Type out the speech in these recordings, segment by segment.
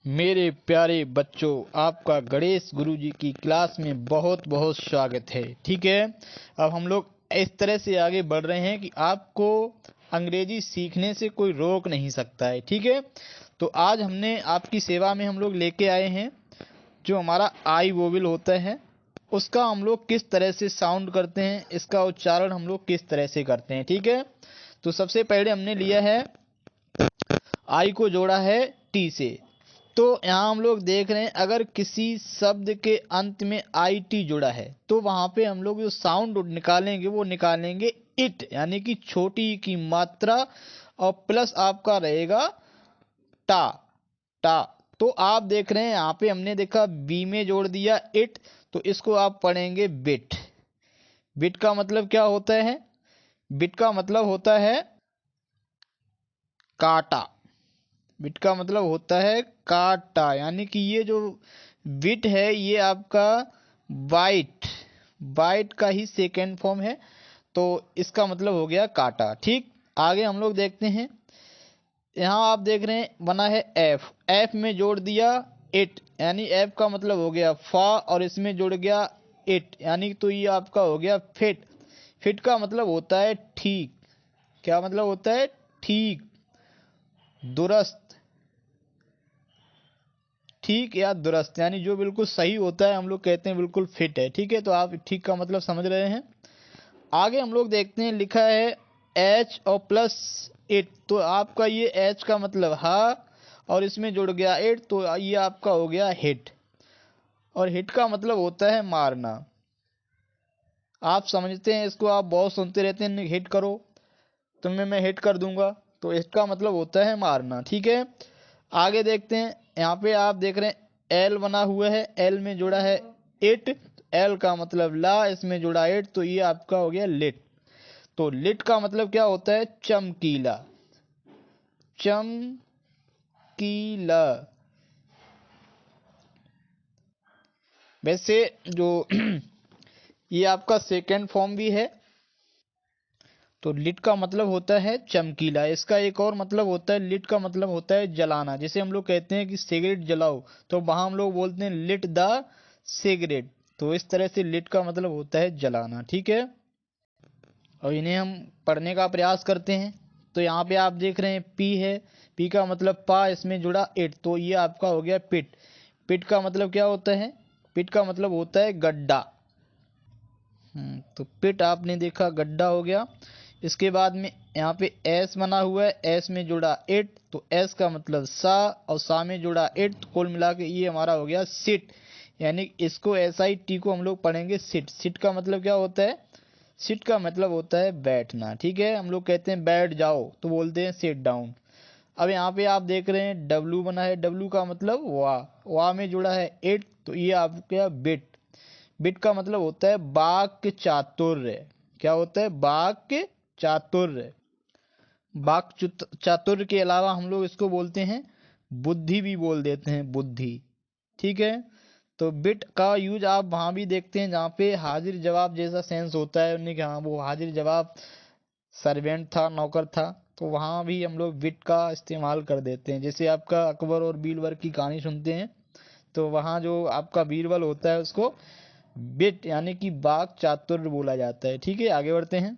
मेरे प्यारे बच्चों, आपका गणेश गुरुजी की क्लास में बहुत बहुत स्वागत है। ठीक है, अब हम लोग इस तरह से आगे बढ़ रहे हैं कि आपको अंग्रेजी सीखने से कोई रोक नहीं सकता है। ठीक है, तो आज हमने आपकी सेवा में हम लोग लेके आए हैं जो हमारा आई वोवेल होता है, उसका हम लोग किस तरह से साउंड करते हैं, इसका उच्चारण हम लोग किस तरह से करते हैं। ठीक है, तो सबसे पहले हमने लिया है आई को जोड़ा है टी से। तो यहाँ हम लोग देख रहे हैं अगर किसी शब्द के अंत में आई टी जुड़ा है तो वहां पे हम लोग जो साउंड निकालेंगे वो निकालेंगे इट, यानी कि छोटी ई की मात्रा और प्लस आपका रहेगा टा। टा तो आप देख रहे हैं यहाँ पे हमने देखा बी में जोड़ दिया इट, तो इसको आप पढ़ेंगे बिट। बिट का मतलब क्या होता है? बिट का मतलब होता है काटा। बिट का मतलब होता है काटा, यानी कि ये जो बिट है ये आपका बाइट, बाइट का ही सेकेंड फॉर्म है, तो इसका मतलब हो गया काटा। ठीक, आगे हम लोग देखते हैं। यहाँ आप देख रहे हैं बना है एफ, एफ में जोड़ दिया इट, यानी एफ का मतलब हो गया फा और इसमें जुड़ गया इट, यानी तो ये आपका हो गया फिट। फिट का मतलब होता है ठीक। क्या मतलब होता है? ठीक, दुरुस्त। ठीक या दुरुस्त, यानी जो बिल्कुल सही होता है हम लोग कहते हैं बिल्कुल फिट है। ठीक है, तो आप ठीक का मतलब समझ रहे हैं। आगे हम लोग देखते हैं, लिखा है एच और प्लस इट, तो आपका ये एच का मतलब हा और इसमें जुड़ गया इट, तो ये आपका हो गया हिट। और हिट का मतलब होता है मारना। आप समझते हैं इसको, आप बहुत सुनते रहते हैं हिट करो, तुम्हें मैं हिट कर दूंगा, तो इसका मतलब होता है मारना। ठीक है, आगे देखते हैं। यहाँ पे आप देख रहे हैं एल बना हुआ है, एल में जुड़ा है इट, एल का मतलब ला, इसमें जुड़ा इट, तो ये आपका हो गया लिट। तो लिट का मतलब क्या होता है? चमकीला। चमकीला। वैसे जो ये आपका सेकेंड फॉर्म भी है, तो लिट का मतलब होता है चमकीला। इसका एक और मतलब होता है, लिट का मतलब होता है जलाना। जैसे हम लोग कहते हैं कि सिगरेट जलाओ, तो वहां हम लोग बोलते हैं लिट द सिगरेट, तो इस तरह से लिट का मतलब होता है जलाना। ठीक है, और इन्हें हम पढ़ने का प्रयास करते हैं। तो यहाँ पे आप देख रहे हैं पी है, पी का मतलब पा, इसमें जुड़ा इट, तो ये आपका हो गया पिट। पिट का मतलब क्या होता है? पिट का मतलब होता है गड्ढा। तो पिट आपने देखा गड्ढा हो गया। इसके बाद में यहाँ पे एस बना हुआ है, एस में जुड़ा इट, तो एस का मतलब सा और सा में जुड़ा इट, तो कुल मिला के ये हमारा हो गया सिट। यानी इसको एस आई टी को हम लोग पढ़ेंगे सिट। सिट का मतलब क्या होता है? सिट का मतलब होता है बैठना। ठीक है, हम लोग कहते हैं बैठ जाओ तो बोलते हैं सिट डाउन। अब यहाँ पे आप देख रहे हैं डब्लू बना है, डब्लू का मतलब वाह, वाह में जुड़ा है इट, तो ये आपका बिट। बिट का मतलब होता है वाक्य चातुर्य। क्या होता है? वाक्य चातुर्य। वाक्य चातुर्य के अलावा हम लोग इसको बोलते हैं बुद्धि भी बोल देते हैं, बुद्धि। ठीक है, तो बिट का यूज आप वहां भी देखते हैं जहाँ पे हाजिर जवाब जैसा सेंस होता है, उन्हें कि हाँ वो हाजिर जवाब सर्वेंट था, नौकर था, तो वहां भी हम लोग बिट का इस्तेमाल कर देते हैं। जैसे आपका अकबर और बीरबल की कहानी सुनते हैं, तो वहाँ जो आपका बीरबल होता है उसको बिट यानी कि वाक चातुर्य बोला जाता है। ठीक है, आगे बढ़ते हैं।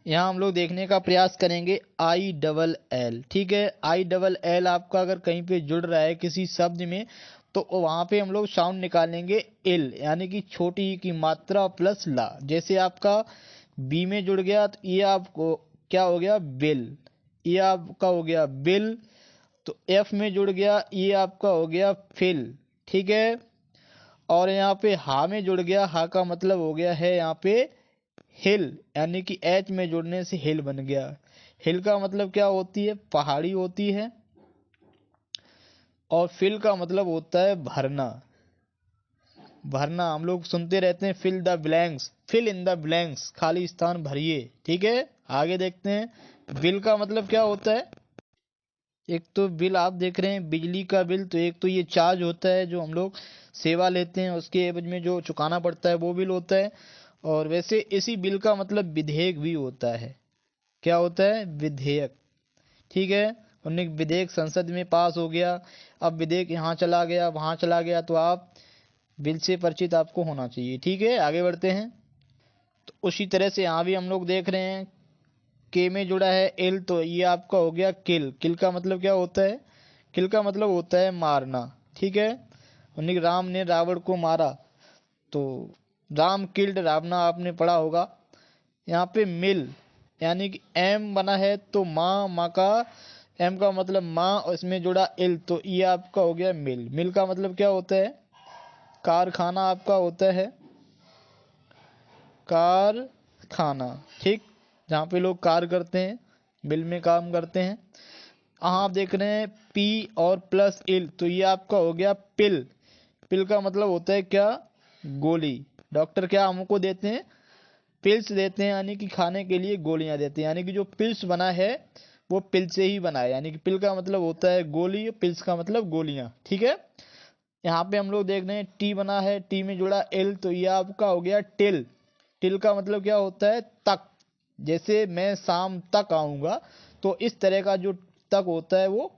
यहाँ हम लोग देखने का प्रयास करेंगे आई डबल एल। ठीक है, आई डबल एल आपका अगर कहीं पे जुड़ रहा है किसी शब्द में, तो वहां पे हम लोग साउंड निकालेंगे इल, यानी कि छोटी ई की मात्रा प्लस ला। जैसे आपका बी में जुड़ गया तो ये आपको क्या हो गया? बिल, ये आपका हो गया बिल। तो एफ में जुड़ गया, ये आपका हो गया फिल। ठीक है, और यहाँ पे हा में जुड़ गया, हा का मतलब हो गया है यहाँ पे हिल, यानी कि एच में जुड़ने से हिल बन गया। हिल का मतलब क्या होती है? पहाड़ी होती है। और फिल का मतलब होता है भरना। भरना हम लोग सुनते रहते हैं, fill the blanks, fill in the blanks, खाली स्थान भरिए। ठीक है, आगे देखते हैं। बिल का मतलब क्या होता है? एक तो बिल आप देख रहे हैं बिजली का बिल, तो एक तो ये चार्ज होता है जो हम लोग सेवा लेते हैं उसके एवज में जो चुकाना पड़ता है वो बिल होता है। और वैसे इसी बिल का मतलब विधेयक भी होता है। क्या होता है? विधेयक। ठीक है, उन्हें विधेयक संसद में पास हो गया, अब विधेयक यहाँ चला गया, वहां चला गया, तो आप बिल से परिचित आपको होना चाहिए। ठीक है, आगे बढ़ते हैं। तो उसी तरह से यहाँ भी हम लोग देख रहे हैं, के में जुड़ा है एल, तो ये आपका हो गया किल। किल का मतलब क्या होता है? किल का मतलब होता है मारना। ठीक है, उन्हें राम ने रावण को मारा, तो राम किल्ड रावणा आपने पढ़ा होगा। यहाँ पे मिल यानी कि एम बना है, तो माँ, माँ का एम का मतलब माँ, और इसमें जुड़ा इल, तो ये आपका हो गया मिल। मिल का मतलब क्या होता है? कारखाना आपका होता है, कारखाना। ठीक, जहाँ पे लोग कार करते हैं, मिल में काम करते हैं। आप देख रहे हैं पी और प्लस इल, तो ये आपका हो गया पिल। पिल का मतलब होता है क्या? गोली। डॉक्टर क्या हमको देते हैं? पिल्स देते हैं, यानी कि खाने के लिए गोलियां देते हैं, यानी कि जो पिल्स बना है वो पिल से ही बना है, यानी कि पिल का मतलब होता है गोली, पिल्स का मतलब गोलियां। ठीक है, यहाँ पे हम लोग देख रहे हैं टी बना है, टी में जुड़ा एल, तो ये आपका हो गया टिल। टिल का मतलब क्या होता है? तक। जैसे मैं शाम तक आऊंगा, तो इस तरह का जो तक होता है वो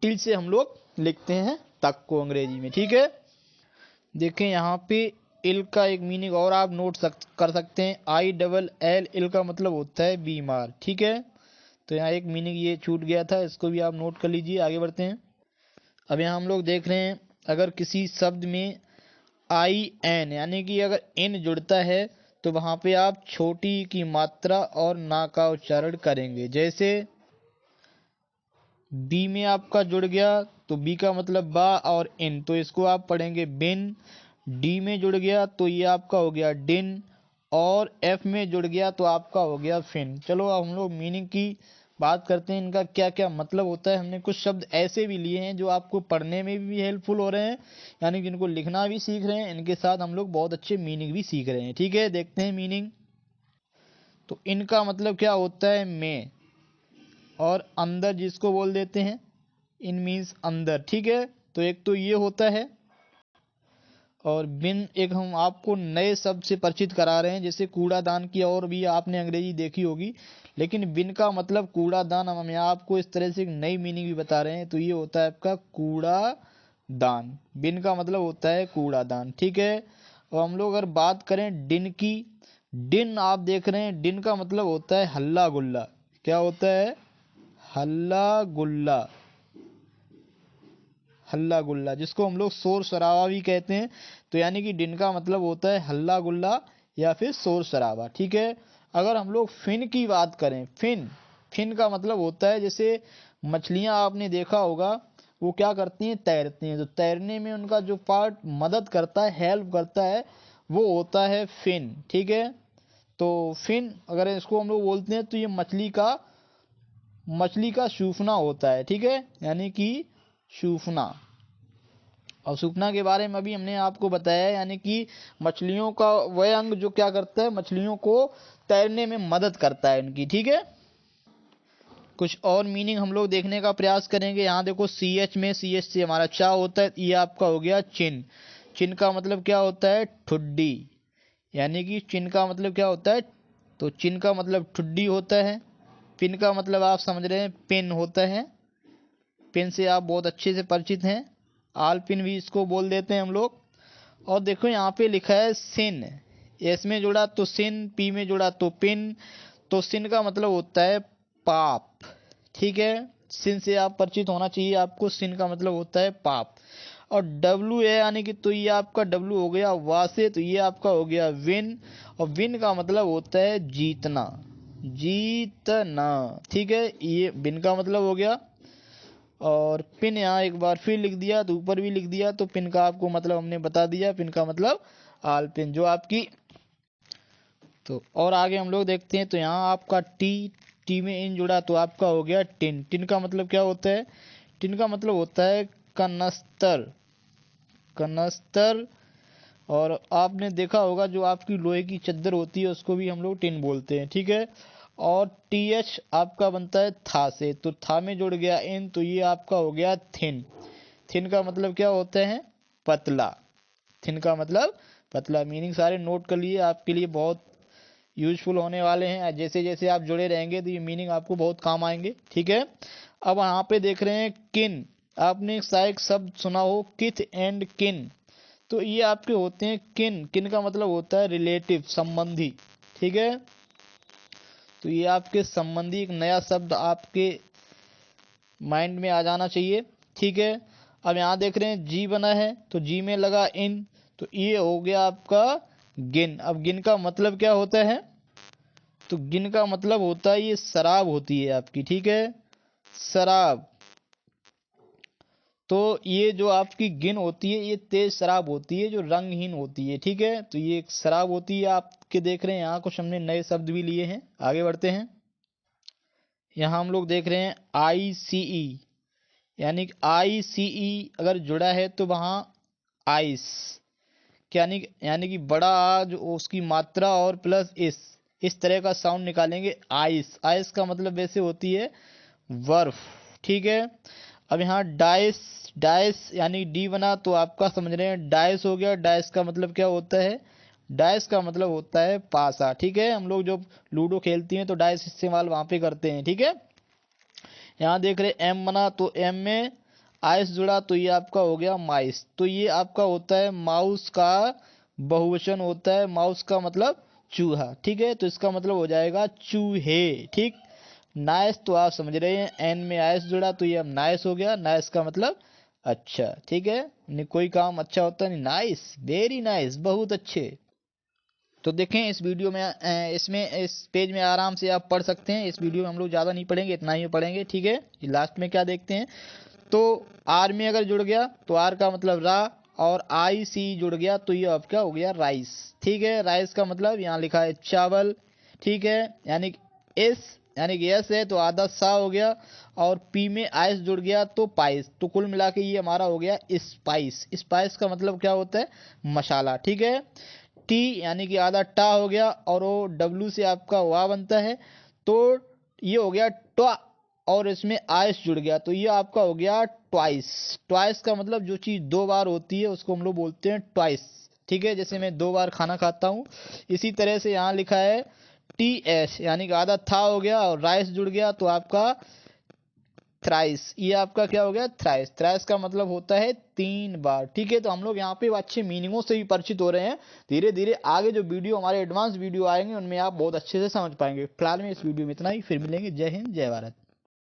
टिल से हम लोग लिखते हैं, तक को अंग्रेजी में। ठीक है, देखें यहाँ पे इल का एक मीनिंग और आप कर सकते हैं, आई डबल एल, इल का मतलब होता है बीमार। ठीक है, तो यहाँ एक मीनिंग ये छूट गया था, इसको भी आप नोट कर लीजिए। आगे बढ़ते हैं। अब यहाँ हम लोग देख रहे हैं, अगर किसी शब्द में आई एन यानी कि अगर इन जुड़ता है, तो वहाँ पे आप छोटी की मात्रा और ना का उच्चारण करेंगे। जैसे बी में आपका जुड़ गया, तो बी का मतलब बा, और इन, तो इसको आप पढ़ेंगे बिन। डी में जुड़ गया, तो ये आपका हो गया डिन, और एफ में जुड़ गया, तो आपका हो गया फिन। चलो अब हम लोग मीनिंग की बात करते हैं, इनका क्या क्या मतलब होता है। हमने कुछ शब्द ऐसे भी लिए हैं जो आपको पढ़ने में भी हेल्पफुल हो रहे हैं, यानी कि इनको लिखना भी सीख रहे हैं, इनके साथ हम लोग बहुत अच्छे मीनिंग भी सीख रहे हैं। ठीक है, देखते हैं मीनिंग। तो इनका मतलब क्या होता है? में, और अंदर जिसको बोल देते हैं इन मीन्स अंदर। ठीक है, तो एक तो ये होता है, और बिन एक हम आपको नए शब्द से परिचित करा रहे हैं, जैसे कूड़ादान की और भी आपने अंग्रेजी देखी होगी, लेकिन बिन का मतलब कूड़ादान। हम यहाँ आपको इस तरह से एक नई मीनिंग भी बता रहे हैं, तो ये होता है आपका कूड़ादान। बिन का मतलब होता है कूड़ादान। ठीक है, और हम लोग अगर बात करें डिन की, डिन आप देख रहे हैं, डिन का मतलब होता है हल्ला गुल्ला। क्या होता है? हल्ला गुल्ला। हल्ला गुल्ला, जिसको हम लोग शोर शराबा भी कहते हैं, तो यानी कि डिन का मतलब होता है हल्ला गुल्ला या फिर शोर शराबा। ठीक है, अगर हम लोग फिन की बात करें, फिन, फिन का मतलब होता है, जैसे मछलियां आपने देखा होगा, वो क्या करती हैं? तैरती हैं, तो तैरने में उनका जो पार्ट मदद करता है, हेल्प करता है, वो होता है फिन। ठीक है, तो फिन अगर इसको हम लोग बोलते हैं, तो ये मछली का सूफना होता है। ठीक है, यानी कि सूफना। और सूफना के बारे में अभी हमने आपको बताया, यानी कि मछलियों का वह अंग जो क्या करता है? मछलियों को तैरने में मदद करता है उनकी। ठीक है, कुछ और मीनिंग हम लोग देखने का प्रयास करेंगे। यहाँ देखो सी एच में, सी एच से हमारा चा होता है, ये आपका हो गया चिन। चिन का मतलब क्या होता है? ठुड्डी। यानी कि चिन का मतलब क्या होता है? तो चिन का मतलब ठुड्डी होता है। पिन का मतलब आप समझ रहे हैं, पिन होता है। पिन से आप बहुत अच्छे से परिचित हैं, आल पिन भी इसको बोल देते हैं हम लोग। और देखो यहाँ पे लिखा है सिन, एस में जुड़ा तो सिन, पी में जुड़ा तो पिन, तो सिन का मतलब होता है पाप। ठीक है, सिन से आप परिचित होना चाहिए आपको, सिन का मतलब होता है पाप। और डब्लू है, यानी कि तो ये आपका डब्लू हो गया वा से, तो ये आपका हो गया विन, और विन का मतलब होता है जीतना, जीतना। ठीक है, ये विन का मतलब हो गया। और पिन यहाँ एक बार फिर लिख दिया, तो ऊपर भी लिख दिया, तो पिन का आपको मतलब हमने बता दिया, पिन का मतलब आल पिन जो आपकी। तो और आगे हम लोग देखते हैं, तो यहाँ आपका टी, टी में इन जुड़ा, तो आपका हो गया टिन। टिन का मतलब क्या होता है? टिन का मतलब होता है कनस्तर, कनस्तर। और आपने देखा होगा जो आपकी लोहे की चद्दर होती है, उसको भी हम लोग टिन बोलते हैं। ठीक है, और टी एच आपका बनता है था से, तो था में जुड़ गया इन, तो ये आपका हो गया थिन। थिन का मतलब क्या होता है? पतला। थिन का मतलब पतला। मीनिंग सारे नोट कर लिए, आपके लिए बहुत यूजफुल होने वाले हैं। जैसे जैसे आप जुड़े रहेंगे तो ये मीनिंग आपको बहुत काम आएंगे, ठीक है। अब यहाँ पे देख रहे हैं किन, आपने शायद शब्द सुना हो किथ एंड किन, तो ये आपके होते हैं किन। किन का मतलब होता है रिलेटिव, संबंधी, ठीक है। तो ये आपके संबंधी एक नया शब्द आपके माइंड में आ जाना चाहिए, ठीक है। अब यहाँ देख रहे हैं जी बना है तो जी में लगा इन, तो ये हो गया आपका गिन। अब गिन का मतलब क्या होता है, तो गिन का मतलब होता है ये शराब होती है आपकी, ठीक है, शराब। तो ये जो आपकी गिन होती है ये तेज शराब होती है जो रंगहीन होती है, ठीक है। तो ये एक शराब होती है आपके, देख रहे हैं यहाँ कुछ हमने नए शब्द भी लिए हैं। आगे बढ़ते हैं, यहाँ हम लोग देख रहे हैं ICE, यानी कि ICE अगर जुड़ा है तो वहाँ आइस, यानी कि बड़ा आ जो उसकी मात्रा और प्लस इस तरह का साउंड निकालेंगे आइस। आइस का मतलब वैसे होती है बर्फ, ठीक है। अब यहाँ डाइस, डाइस यानी डी बना तो आपका समझ रहे हैं डाइस हो गया। डाइस का मतलब क्या होता है, डाइस का मतलब होता है पासा, ठीक है। हम लोग जब लूडो खेलती हैं तो डाइस इस्तेमाल वहां पे करते हैं, ठीक है। यहाँ देख रहे एम बना तो एम में आइस जुड़ा तो ये आपका हो गया माइस। तो ये आपका होता है माउस का बहुवचन होता है। माउस का मतलब चूहा, ठीक है। तो इसका मतलब हो जाएगा चूहे, ठीक। नाइस तो आप समझ रहे हैं एन में आइस जुड़ा तो ये अब नाइस हो गया। नाइस का मतलब अच्छा, ठीक है। कोई काम अच्छा होता नहीं, नाइस, वेरी नाइस, बहुत अच्छे। तो देखें इस वीडियो में इसमें इस पेज में आराम से आप पढ़ सकते हैं। इस वीडियो में हम लोग ज़्यादा नहीं पढ़ेंगे, इतना ही पढ़ेंगे, ठीक है। लास्ट में क्या देखते हैं, तो आर में अगर जुड़ गया तो आर का मतलब रा, और IC जुड़ गया तो ये आपका हो गया राइस, ठीक है। राइस का मतलब यहाँ लिखा है चावल, ठीक है। यानी कि एस है तो आधा सा हो गया, और पी में आइस जुड़ गया तो पाइस। तो कुल मिला के ये हमारा हो गया स्पाइस। स्पाइस का मतलब क्या होता है, मसाला, ठीक है। टी यानी कि आधा टा हो गया, और वो डब्लू से आपका वाह बनता है, तो ये हो गया ट्वा, और इसमें आइस जुड़ गया तो ये आपका हो गया ट्वाइस। ट्वाइस का मतलब जो चीज दो बार होती है उसको हम लोग बोलते हैं ट्वाइस, ठीक है। जैसे मैं 2 बार खाना खाता हूँ, इसी तरह से यहाँ लिखा है TS यानी कि आधा था हो गया और राइस जुड़ गया तो आपका थ्राइस। ये आपका क्या हो गया, थ्राइस। थ्राइस का मतलब होता है 3 बार, ठीक है। तो हम लोग यहाँ पे अच्छे मीनिंगों से भी परिचित हो रहे हैं। धीरे धीरे आगे जो वीडियो हमारे एडवांस वीडियो आएंगे उनमें आप बहुत अच्छे से समझ पाएंगे। फिलहाल में इस वीडियो में इतना ही, फिर मिलेंगे। जय हिंद, जय भारत।